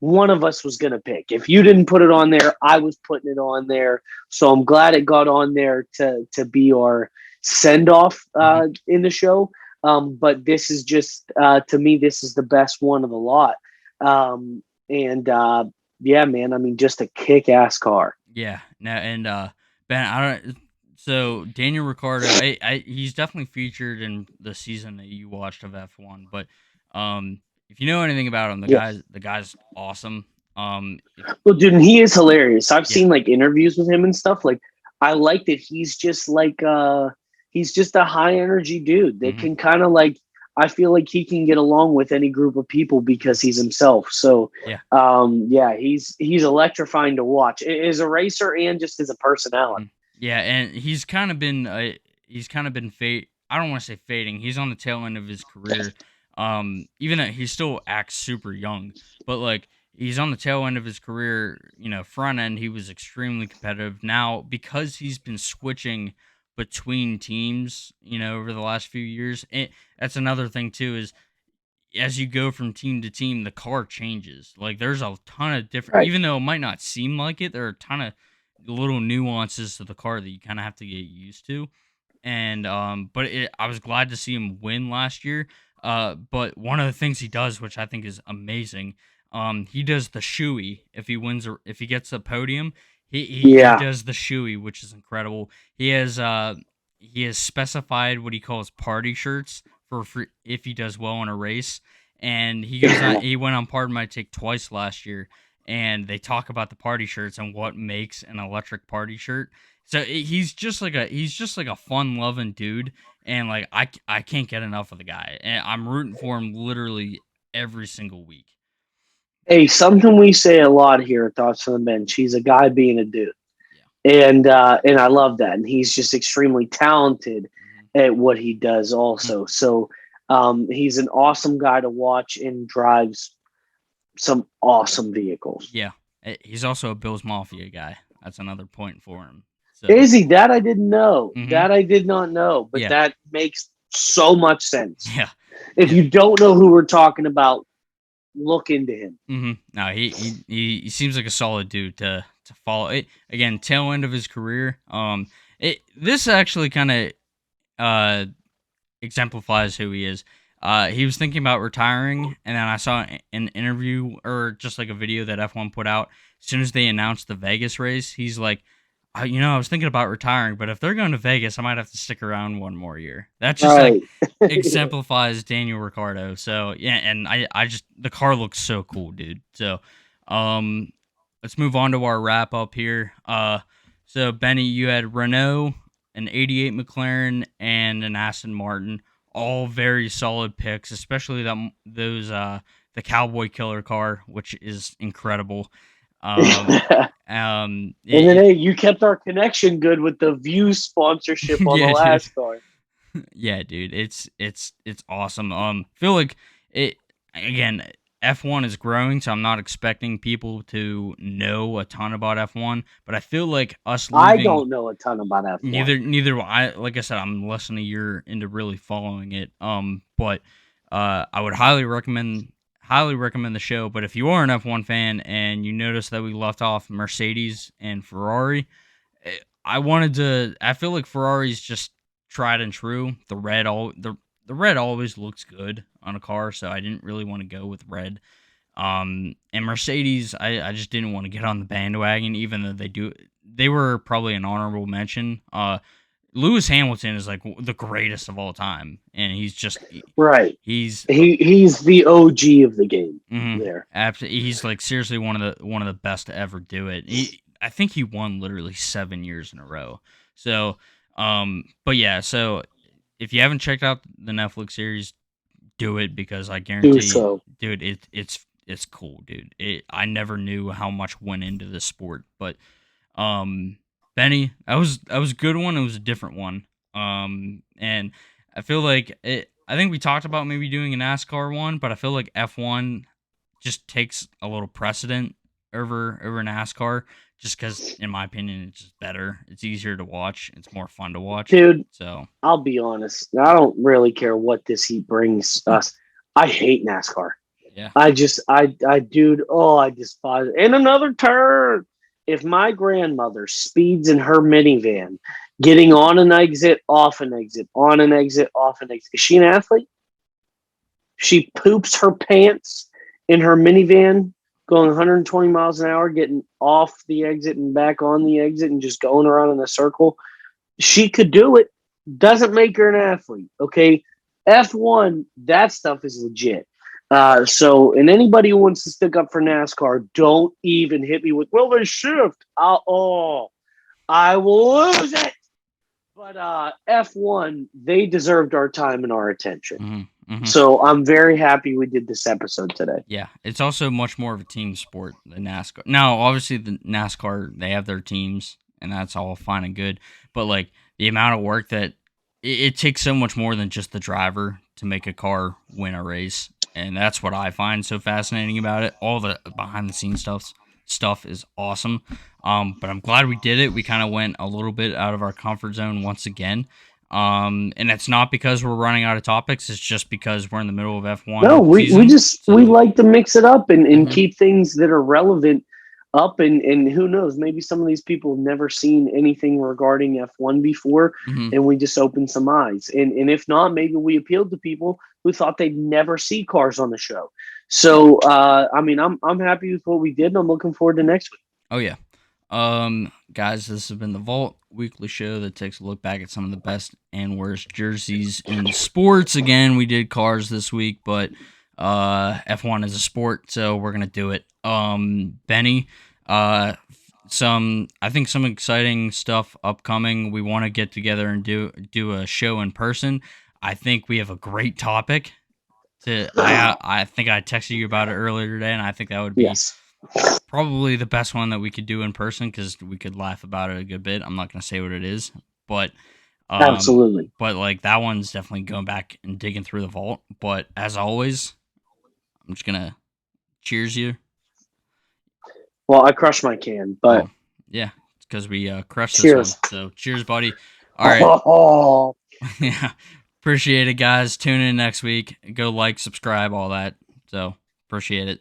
one of us was going to pick. If you didn't put it on there, I was putting it on there. So I'm glad it got on there to be our send off Hmm. in the show. But this is just to me, this is the best one of the lot. And yeah, man, I mean, just a kick ass car. Yeah. Now and Ben, I don't. So Daniel Ricciardo, he's definitely featured in the season that you watched of F1. But if you know anything about him, Yeah. the guy's awesome. If, Well, dude, and he is hilarious. I've yeah. seen like interviews with him and stuff. Like, I like that he's just a high energy dude that Hmm. can kind of like I feel like he can get along with any group of people because he's himself. So Yeah. yeah, he's electrifying to watch as a racer and just as a personality. Mhm. Yeah, and he's kind of been fade. I don't want to say fading. He's on the tail end of his career. Even though he still acts super young, but like he's on the tail end of his career. You know, front end he was extremely competitive. Now because he's been switching between teams, you know, over the last few years, that's another thing too. Is as you go from team to team, the car changes. Like there's a ton of different, Right. even though it might not seem like it, there are a ton of little nuances to the car that you kind of have to get used to. And but I was glad to see him win last year. But one of the things he does, which I think is amazing, he does the shoey if he wins or if he gets a podium. He Yeah. does the shoey, which is incredible. He has specified what he calls party shirts for free if he does well in a race. And he goes on. He went on Pardon My Take twice last year, and they talk about the party shirts and what makes an electric party shirt. So he's just like a fun loving dude, and like I can't get enough of the guy, and I'm rooting for him literally every single week. Hey, something we say a lot here at Thoughts from the Bench. He's a guy being a dude. Yeah. And I love that. And he's just extremely talented Hmm. at what he does Hmm. also. So he's an awesome guy to watch and drives some awesome vehicles. Yeah. He's also a Bills Mafia guy. That's another point for him. So. Is he? That I didn't know. Hmm. That I did not know, but Yeah. that makes so much sense. Yeah. If Yeah. you don't know who we're talking about, look into him. No, he seems like a solid dude to follow. It again, tail end of his career. This actually kind of uh exemplifies who he is. He was thinking about retiring, and then I saw an interview or just like a video that F1 put out. As soon as they announced the Vegas race, he's like, I was thinking about retiring, but if they're going to Vegas, I might have to stick around one more year. That just like Right. exemplifies Daniel Ricciardo. So yeah, and I just the car looks so cool, dude. So, um, let's move on to our wrap up here. So Benny, you had Renault. an '88 McLaren and an Aston Martin, all very solid picks, especially the Cowboy Killer car, which is incredible. Um, And then, it, hey, you kept our connection good with the View sponsorship on the yeah, dude. last car. Yeah, dude, it's awesome. Feel like it again. F1 is growing, so I'm not expecting people to know a ton about F1. But I feel like us I leaving don't know a ton about F1. neither I like I said, I'm less than a year into really following it. But I would highly recommend the show. But if you are an F1 fan and you notice that we left off Mercedes and Ferrari, I feel like Ferrari's just tried and true. The red always looks good on a car, so I didn't really want to go with red. And Mercedes, I just didn't want to get on the bandwagon, even though they were probably an honorable mention. Lewis Hamilton is like the greatest of all time, and Right. he's He's the OG of the game there. absolutely, he's like seriously one of the best to ever do it. I think he won literally 7 years in a row. So, but yeah, so if you haven't checked out the Netflix series, do it because I Do guarantee you, so. dude, it's cool, dude. I never knew how much went into this sport, but um, Benny, that was a good one. It was a different one. And I feel like it. I think we talked about maybe doing a NASCAR one, but I feel like F1 just takes a little precedent over NASCAR, just because, in my opinion, it's just better. It's easier to watch. It's more fun to watch. Dude, So I'll be honest. I don't really care what this heat brings us. I hate NASCAR. yeah, Dude, oh, I despise it. And another turn. If my grandmother speeds in her minivan, getting on an exit, off an exit, on an exit, off an exit, is she an athlete? She poops her pants in her minivan, going 120 miles an hour, getting off the exit and back on the exit and just going around in a circle. She could do it. Doesn't make her an athlete. Okay. F1, that stuff is legit. And anybody who wants to stick up for NASCAR, don't even hit me with, well, they shift. I will lose it. But F1, they deserved our time and our attention. So I'm very happy we did this episode today. yeah. It's also much more of a team sport than NASCAR. Now, obviously, the NASCAR they have their teams, and that's all fine and good. But like the amount of work that it takes so much more than just the driver to make a car win a race, and that's what I find so fascinating about it. All the behind the scenes stuff is awesome. But I'm glad we did it. We kind of went a little bit out of our comfort zone once again. And it's not because we're running out of topics. It's just because we're in the middle of F1 No, we season. we like to mix it up and keep things that are relevant up. And who knows, maybe some of these people have never seen anything regarding F1 before, and we just opened some eyes. And if not, maybe we appealed to people who thought they'd never see cars on the show. So, I mean, I'm happy with what we did, and I'm looking forward to next week. Oh yeah. Guys, this has been the Vault Weekly Show that takes a look back at some of the best and worst jerseys in sports. Again, we did cars this week, but F1 is a sport, so we're gonna do it. Benny, I think some exciting stuff upcoming. We want to get together and do a show in person. I think we have a great topic. I think I texted you about it earlier today, and I think that would be probably the best one that we could do in person because we could laugh about it a good bit. I'm not going to say what it is, but Absolutely. But like that one's definitely going back and digging through the vault. But as always, I'm just gonna cheers you. Well, I crushed my can, but yeah, it's because we crushed cheers. this one. So cheers, buddy. All right. Yeah, appreciate it, guys. Tune in next week. Go like, subscribe, all that. So appreciate it.